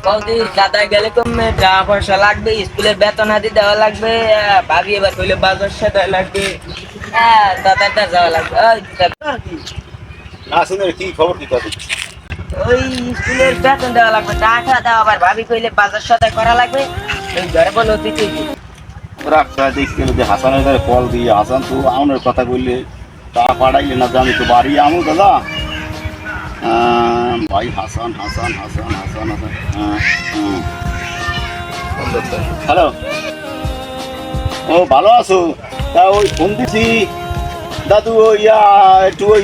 বৌদি দাদা গেলে কমে টাকা পয়সা লাগবে, স্কুলের বেতন হাতি দেওয়া লাগবে, ভাবি এবার কইলে বাজার সাথে লাগবে, দাদাটা যাওয়া লাগবে। না শুনে কি খবর কি কথা? ওই স্কুলের বেতন দেওয়া লাগবে, টাকা দেওয়া, আবার ভাবি কইলে বাজার সাথে করা লাগবে, ওই ঘরে বলো দিতে। রাখা দেখতে যে হাসানের ঘরে কল দিয়ে হাসান তো আমার কথা বললে তা পাঠাইলে না যে আমি তো বাড়ি আমু দাদা। ভাই হাসান হাসান হাসান হাসান হাসান হ্যালো, ও ভালো আছো? তা ওই ফোন দিছি দাদু, ওই একটু ওই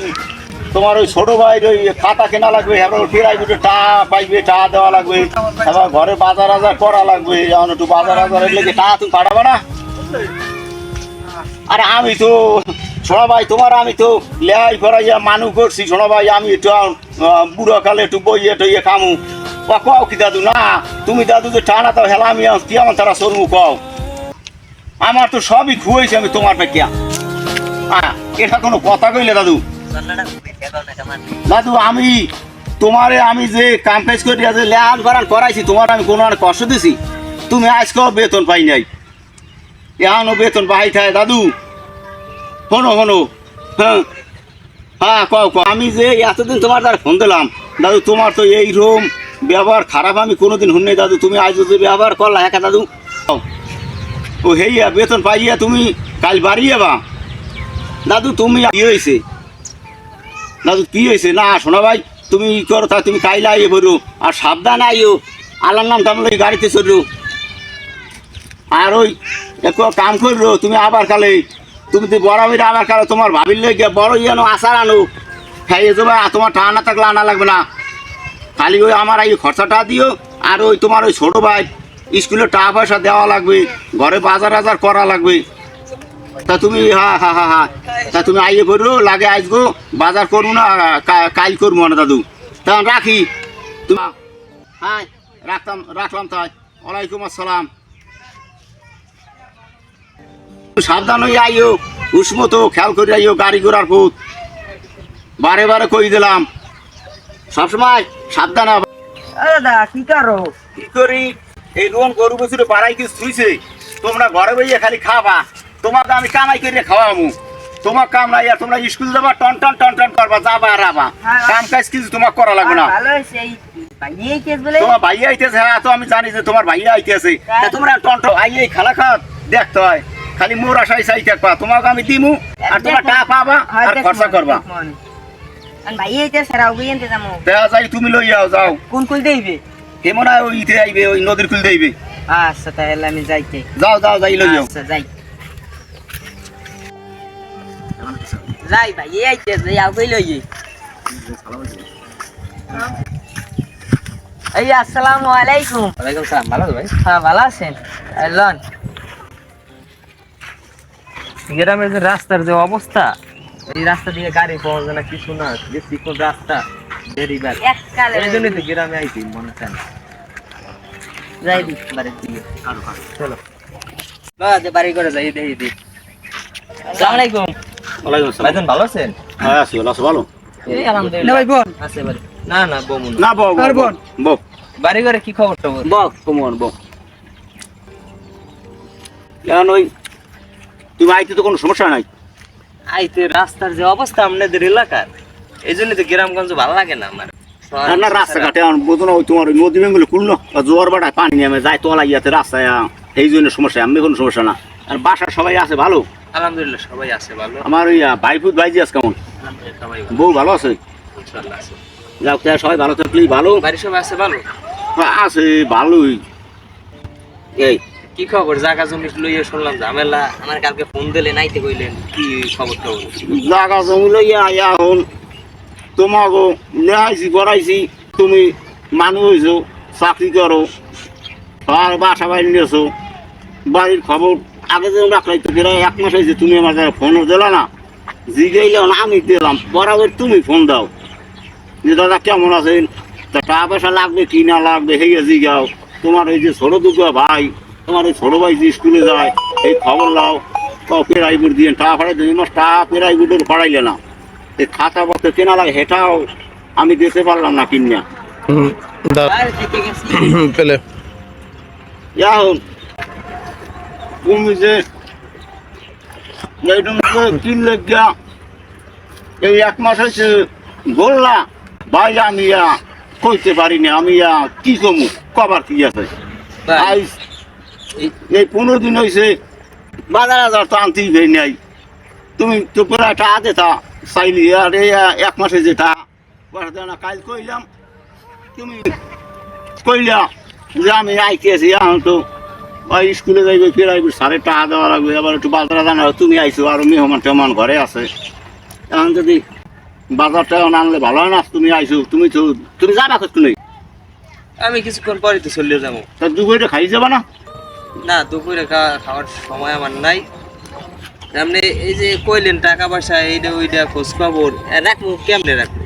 তোমার ওই ছোট ভাইয়ের ওই খাতা কেনা লাগবে, এবার প্রাইভেটে টা পাইবে, টা দেওয়া লাগবে, এবার ঘরে বাজার আজার করা লাগবে, যেমন একটু বাজার আজারের লেগে টা তুমি পাঠাবে না? আরে আমি তো ছোড়া ভাই তোমার, আমি তো লেহাই করাইয়া মানু করছি ছোড়া ভাই, আমি একটু বুড়ো কালে একটু বইয়ে টইয়ে খামু। কও কি দাদু? না তুমি দাদু যে টানা তো হেলা আমি কি আমার তারা সরমু কও? আমার তো সবই খুয়েছি আমি তোমার পেকিয়া। এটা কোনো কথা কইলে দাদু? দাদু আমি তোমারে আমি যে কাম কাজ করি যে লেহান করান করাইছি, তোমার আমি কোনো কষ্ট দিছি? তুমি আজকেও বেতন পাই নাই, এখনো বেতন পাই থাকে দাদু। শোনো শোনো, হ্যাঁ হ্যাঁ কও কও, আমি যে এতদিন তোমার দ্বারা ফোন দিলাম দাদু, তোমার তো এই রকম ব্যবহার খারাপ আমি কোনোদিন শুনি দাদু। তুমি আজ যে ব্যবহার করলা একা দাদু, ও হেইয়া বেতন পাইয়া তুমি কাল বাড়ি যাবা দাদু। তুমি কি হয়েছে দাদু, কি হয়েছে? না শোনা ভাই তুমি ই করো, তা তুমি কাইলে আইয়ে বলো, আর সাবধান আইও, আল্লাহর নাম তাহলে গাড়িতে চললো। আর ওই একটু কাম করলো তুমি, আবার কালে তুমি তো বরাবর আবার কালে তোমার ভাবির লেগে বড় আনো আচার আনো খাইয়ে যাবে, তোমার টাকা না থাকলে আনা লাগবে না। খালি ওই আমার এই খরচাটা দিও, আর ওই তোমার ওই ছোটো ভাই স্কুলে টাকা পয়সা দেওয়া লাগবে, ঘরে বাজার আজার করা লাগবে। তা তুমি হ্যাঁ হ্যাঁ হ্যাঁ হ্যাঁ, তা তুমি আইয়ে পড়ো, লাগে আসবো, বাজার করবো না কাল করবো না দাদু। তখন রাখি তুমি, হ্যাঁ রাখলাম তাই। ওয়ালাইকুম আসসালাম। সাবধান হয়ে আইও, উষ্মতো খেয়াল করে আইও, গাড়ি ঘোড়ার পথ বারে বারে কই দিলাম, সবসময় সাবধান। দাদা কি করো? কি করি, এই লোন গরু বছরে বাড়াই কিছু থুইছে, তোমরা ঘরে বইয়ে খালি খাবা, তোমাকে আমি কামাই করে খাওয়াবো, তোমার কাম নাই। আর তোমরা স্কুল যাবা, টন টন টন টন করবা, যাবা আর আবা, কাম কাজ কিছু তোমার করা লাগবে না। তোমার ভাইয়া আইতেছে, হ্যাঁ তো আমি জানি যে তোমার ভাইয়া আইতেছে, তোমরা টন টন আইয়ে খালা খাওয়া দেখতে হয়, খালি মোর আশাই চাই থাকবা, তোমাকে আমি দিমু, আর তোমার টাকা পাবা আর খরচা করবা। যাই তুমি লই যাও, যাও। কোন কুল দেইবে? কেমন ওই ইতে আইবে, ওই নদীর কুল দেইবে। আচ্ছা তাহলে আমি যাইতে। যাও যাও, যাই লই যাও। আচ্ছা যাই যাই ভাই, এই আইতেছে, যাও কই লই। এই আসসালামু আলাইকুম। ওয়ালাইকুম সালাম। ভালো আছো ভাই? হ্যাঁ ভালো আছেন? লন গ্রামের যে রাস্তার যে অবস্থা, এই রাস্তা দিয়ে গাড়ি পাওয়া যায় না, কিছু না, যে চিকন রাস্তা বেরিবার, এককালে এই জন্যই তো গ্রামে আইছি মনে চায় না। যাই দি বাড়ি দিয়ে। চলো বাদ বাড়ি করে যাই, দেখি দি। আসসালামু আলাইকুম। ওয়ালাইকুম আসসালাম। ভাইজান ভালো আছেন? হ্যাঁ আছি, ভালো আছো? ভালো এই আলহামদুলিল্লাহ। ভাই বোন আছে বাড়ি? না না বমু না। না বউ আর বোন? বউ বাড়ি ঘরে কি খবর টবর? বউ তোমার বউ কেন, ওই তুমি আইতে তো কোনো সমস্যা নাই। আইতে রাস্তার যে অবস্থা আপনাদের এলাকার, এই জন্য তো গ্রামগঞ্জ ভালো লাগে না আমার। না না রাস্তাঘাটে বোঝো না, ওই তোমার ওই নদী বেঙ্গলে কুলনো জোয়ার বাটায় পানি নেমে যায়, তোলা ইয়াতে রাস্তায়, এই জন্য সমস্যা, আমি কোনো সমস্যা না। আর বাসার সবাই আছে ভালো? আলহামদুলিল্লাহ সবাই আছে ভালো। আমার ওই ভাইফুত ভাইজি আছে কেমন? আলহামদুলিল্লাহ সবাই ভালো। বউ ভালো আছে? ইনশাআল্লাহ আছে। যাও, সবাই ভালো থাকলেই ভালো। বাড়ির সবাই আছে ভালো? আছে ভালোই। এই কি খবর? জায়গা জমি লইয়া শুনলাম ঝামেলা, আমার কালকে ফোন দিলে নাইতে কইলেন, কি খবর টবর? জাগা জমি লইয়া এখন তোমাকে লেহাইছি করাইছি, তুমি মানুষ হয়েছো, চাকরি করো, আর বাসা বাড়ি নিয়েছো, বাড়ির খবর আগে যেমন রাখলাই তো প্রায় 1 মাস হয়েছে, তুমি আমার যারা ফোনও দিলা না, জিগাইলেও না, আমি দিলাম, বরাবর তুমি ফোন দাও যে দাদা কেমন আছেন, তা টাকা পয়সা লাগবে কি না লাগবে, হেয়ে জিগাও। তোমার ওই যে ছোটো দুটো ভাই, তোমার ওই ছোটো ভাই যে স্কুলে যায়, এই খবর লাও, প্রাইভেট দিয়ে টাকা ফাড়াই 2 মাস টাকা প্রাইভেটের ফাড়াইলে না, এই খাতা পত্র কেনা লাগে, হেটাও আমি দিতে পারলাম না কিনিয়া। বাইরে থেকে গেছি পেলে এখন তুমি যে এইটা কিনলে গিয়া এই 1 মাস হয়েছে বললা ভাই আমি কইতে পারিনি আমি কি কমু কবার কি আছে আজ এই 15 দিন হয়েছে বাজার হাজার তো আনতেই ভেই নাই তুমি তো পুরো একটা হাতে তা চাইলি আর এই 1 মাসে যেটা কাল কইলাম তুমি কইলা যে আমি আইতেছি এখন তো ওই স্কুলে যাইবে ফিরাইবে টাকা দেওয়া লাগবে আবার একটু বাজারে জানা তুমি আইছো আর মেহমান টেহমান ঘরে আছে এখন যদি বাজারটা আনলে ভালো হয় না তুমি আইছো তুমি যাবা করছো নেই আমি কিছুক্ষণ পরে তো চলে যাবো। তা দুপুরে খাই যাবা না না দুপুরে খাওয়ার সময় আমার নাই। আপনি এই যে কইলেন টাকা পয়সা এইটা ওইটা খোঁজ খবর রাখবো কেমনে রাখবো?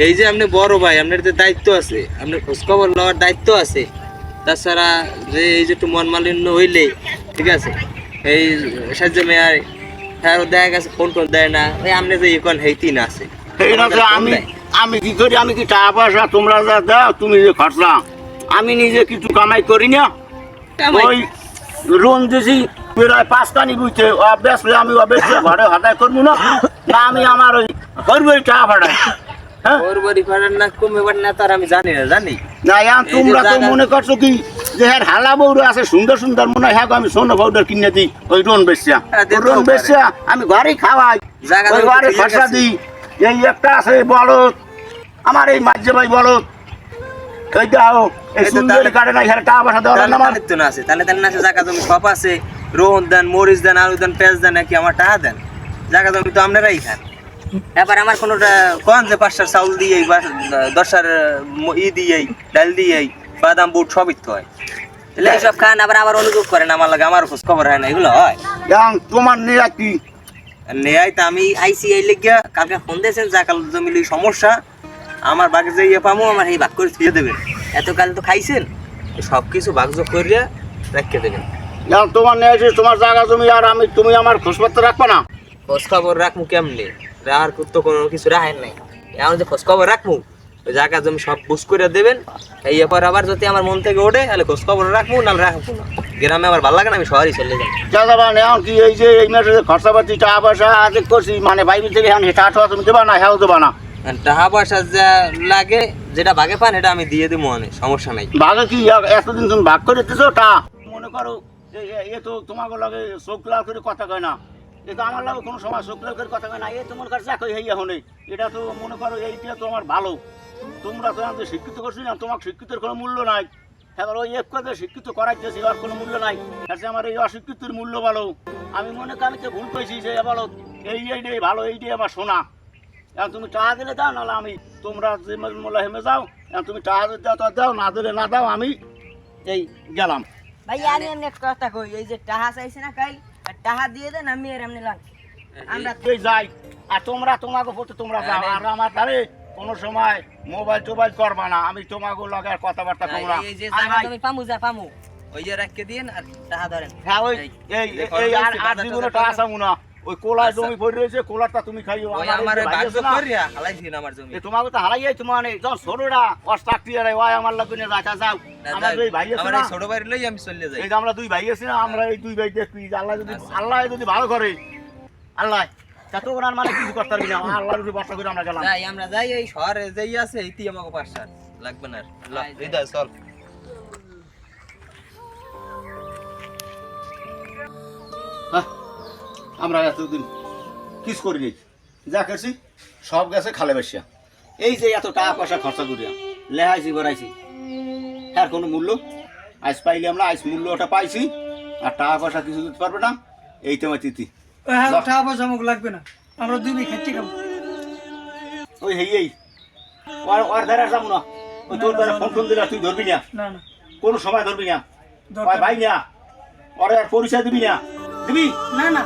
এই যে আপনি বড় ভাই আপনার তো দায়িত্ব আছে, আপনার খোঁজ খবর লওয়ার দায়িত্ব আছে। তাছাড়া যে এই যে একটু মন মালিন্য হইলে ঠিক আছে এই সাহায্য মেয়ার হ্যাঁ দেখা গেছে ফোন টোন দেয় না ওই আপনি যে ইকন হেইতি না আছে এইটা তো আমি কি করি আমি কি টাকা পয়সা তোমরা যা দাও তুমি যে খরচা আমি নিজে কিছু কামাই করি না ওই লোন দিছি প্রায় 5 কানি বুঝতে বেসলে আমি বেসলে ঘরে হাতায় করবো না না আমি আমার ওই করবো টাকা ভাড়াই হ্যাঁ ওরবারি ফাড়ার না কমেবার না তার আমি জানি না জানি না তোমরা তো মনে করছো কি যে হ্যাঁ হালা বউর আছে সুন্দর সুন্দর মনে হয় হ্যাঁ আমি সোনা পাউডার কিনে দিই ওই রোন বেচা রোন বেচা আমি ঘরেই খাওয়াই ওই ঘরে খরচা দিই এই একটা আছে বলদ আমার এই মাঝে ভাই বলদ এইটাও এই সুন্দর কাটে না এখানে টাকা পয়সা দেওয়া না আমার তো না আছে তাহলে না আছে জায়গা জমি সব আছে রোহন দেন মরিচ দেন আলু দেন পেঁয়াজ দেন নাকি আমার টাকা দেন জায়গা জমি তো আপনারাই খান। এবার আমার কোনোটা কোন যে 5টার চাউল দিয়ে বা 10টার দিয়ে ডাল দিয়ে বাদাম বুট সবই তো হয় তাহলে এইসব খান আবার আবার অনুযোগ করেন আমার লাগে আমার খোঁজ খবর হয় না এগুলো হয় তোমার নেয়া কি নেয় তো আমি আইসি এই লেগিয়া কালকে ফোন দিয়েছেন জাকাল জমিলি সমস্যা আমার বাঘ যে ইয়ে পামো আমার এই ভাগ করে দিয়ে দেবেন এতকাল তো খাইছেন সব কিছু ভাগযোগ করিয়া রেখে দেবেন তোমার নেয়া তোমার জায়গা জমি আর আমি তুমি আমার খোঁজপত্র রাখবো না খোঁজ খবর রাখবো কেমনে আর তো কোনো কিছু রাখেন নাই এখন যে খোঁজ খবর রাখবো ওই জায়গা জমি সব বুঝ করে দেবেন এই এরপর আবার যদি আমার মন থেকে ওঠে তাহলে খোঁজ খবর রাখবো না রাখবো না গ্রামে আমার ভালো লাগে না আমি শহরে চলে যাই যাবা এখন কি এই যে এই মাসে খরচাপাতি টাকা পয়সা আগে করছি মানে বাইরে থেকে এখন টাকা তুমি দেবা না হ্যাঁ দেবা না টাকা পয়সা যা লাগে যেটা ভাগে পান এটা আমি দিয়ে দেবো অনেক সমস্যা নাই ভাগে কি এতদিন তুমি ভাগ করে দিতেছো টা মনে করো এ তো তোমাকে লাগে চোখ লাল করে কথা কয় না এ তো আমার লাগে কোনো সময় চোখ লাল করে কথা কয় না এ তোমার কাছে চাকরি হই এখন এটা তো মনে করো এইটা তো আমার ভালো তোমরা তো আমাদের শিক্ষিত করছি না তোমার শিক্ষিতের কোনো মূল্য নাই এবার ওই এক কথা শিক্ষিত করাইতেছি আর কোনো মূল্য নাই আচ্ছা আমার এই অশিক্ষিতের মূল্য ভালো আমি মনে করি আমি তো ভুল পেয়েছি যে বলো এইটাই ভালো এইটাই আমার শোনা এখন তুমি টাকা দিলে দাও নাহলে আমি তোমরা যে মোলা হেমে যাও এখন তুমি টাকা দিলে দাও দাও না দিলে না দাও আমি এই গেলাম ভাই আমি এমনি একটা কথা কই এই যে টাকা চাইছে না কাল আর টাকা দিয়ে দেন আমি আর এমনি লাগ আমরা এই যাই আর তোমরা তোমাকে পড়তে তোমরা যাও আর আমার ধারে কোনো সময় মোবাইল টোবাইল করবা না আমি তোমাকে লাগে আর কথাবার্তা তোমরা এই যে জায়গা তুমি পামু যা পামু ওই যে রাখকে দিন আর টাকা ধরেন হ্যাঁ ওই এই আর জীবনে টাকা চামু না ওই কোলায় জমি পড়ে রয়েছে কোলারটা তুমি খাইও ওই আমার ভাগযোগ করিয়া হালাই দিন আমার জমি তোমাকে তো হারাইয়াই তোমার যখন ছোটরা অষ্টাকটি আর ওই আমার লাগবে না রাখা যাও আমার দুই ভাই আছে আমার না এই ছোট বাড়ি লই আমি চলে যাই এই যে আমরা দুই ভাই আছি না আমরা এই দুই ভাই দেখি আল্লাহ যদি ভালো করে আল্লাহ তা তো ওনার মানে কিছু করতে পারবি না আল্লাহর উপরে ভরসা করে আমরা গেলাম যাই আমরা যাই এই শহরে যাই আছে এইটি আমাকে পাঁচটা লাগবে না হৃদয় চল আমরা এতদিন কিস করি নি যা করছি সব গেছে খালে বসিয়া এই যে এত টাকা পয়সা খরচা করিয়া লেহাইছি বেড়াইছি হ্যাঁ কোনো মূল্য আজ পাইলে আমরা আজ মূল্যটা পাইছি আর টাকা পয়সা কিছু দিতে পারবে না এই তোমার তিথি টাকা পয়সা আমাকে লাগবে না আমরা দুই ভাই খাচ্ছি খাবো ওই এই ওর ধারে যাবো না ওই তোর দ্বারা ফোন ফোন দিলে তুই ধরবি না না না কোনো সময় ধরবি না দরকার ভাই না ওরে আর পরিচয় দিবি না দিবি না না